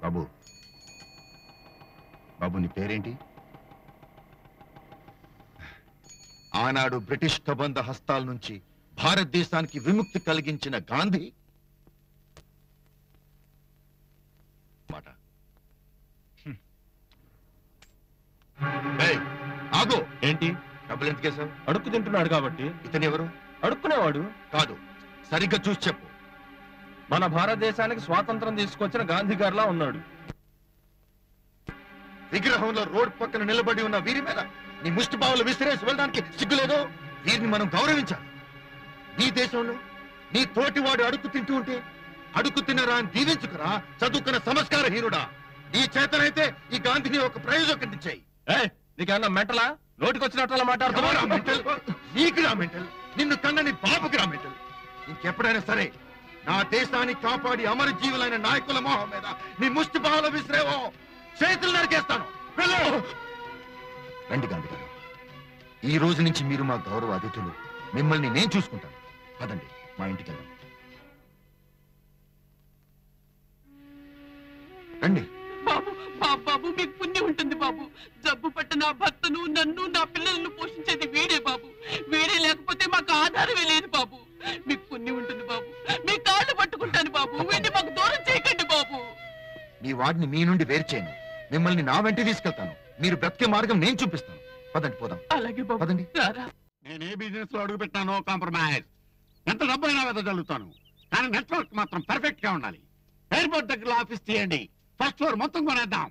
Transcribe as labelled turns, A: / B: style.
A: బాబు బాబు నీ పేరేంటి? ఆనాడు బ్రిటిష్ కబంధ హస్తాల నుంచి భారతదేశానికి విముక్తి కలిగించిన గాంధీ మాట. ఆగో.
B: ఏంటి?
A: డబ్బులు ఎందుకేశావు?
B: అడుక్కు తింటున్నాడు కాబట్టి.
A: ఇతను ఎవరు?
B: అడుక్కునేవాడు
A: కాదు, సరిగ్గా చూసి చెప్పు.
B: మన భారతదేశానికి స్వాతంత్రం తీసుకొచ్చిన గాంధీ గారిలా ఉన్నాడు.
A: విగ్రహంలో రోడ్ పక్కన నిలబడి ఉన్న వీరి మీద నీ ముష్టి బావులు విసిరేసి వెళ్ళడానికి సిగ్గులేదు? వీరిని మనం గౌరవించాలి. నీ దేశంలో నీ తోటివాడు అడుక్కు తింటూ ఉంటే అడుక్కు తిన్నరా అని దీవించుకురా చదువుకున్న సంస్కారహీనుడా. నీ చేతనైతే ఈ గాంధీని ఒక ప్రయోజకం చేయి.
B: నీకేమన్నా మెంటలా? నోటికొచ్చినట్టు మాట్లాడుతున్నావు.
A: మెంటల్ నీకు రా మెంటల్, నిన్ను కన్నని బాబుకి రా మెంటల్. ఇంకెప్పుడైనా సరే నా దేశాన్ని కాపాడి అమరజీవులైన నాయకుల మోహం మీద నీ ముష్టి బావులు విసిరేవో చేతులు నరికేస్తాను. రండి గాంధీ గారు, ఈ రోజు నుంచి మీరు మా గౌరవ అతిథులు. మిమ్మల్ని నేను చూసుకుంటాను. పదండి మా ఇంటికి వెళ్దాం. రండి.
C: బాబు బాబు మీకు పుణ్యం ఉంటుంది బాబు. జబ్బు పట్ట నా భర్తను నన్ను నా పిల్లలను పోషించేది వీడే బాబు. వీడే లేకపోతే మాకు ఆధారమే లేదు బాబు. మీకు పుణ్యం ఉంటుంది బాబు. మీ కాళ్ళు పట్టుకుంటాను బాబు. వీడిని మాకు దూరం చేయకండి బాబు.
A: మీ వాడిని మీ నుండి వేరు చేయను. మిమ్మల్ని నా వెంట తీసుకెళ్తాను. మీరు బ్రతికే మార్గం నేను చూపిస్తాను. పదండి పోదాం.
C: అలాగే బాబు.
A: పదండి.
D: నేను ఏ బిజినెస్ లో అడుగు పెట్టానో కాంప్రమైజ్. ఎంత డబ్బు అయినా వెదజల్లుతాను, కానీ నెట్వర్క్ మాత్రం పర్ఫెక్ట్ గా ఉండాలి. ఎయిర్పోర్ట్ దగ్గర ఆఫీస్ తీయండి. ఫస్ట్ ఫ్లోర్ మొత్తం కొనేద్దాం.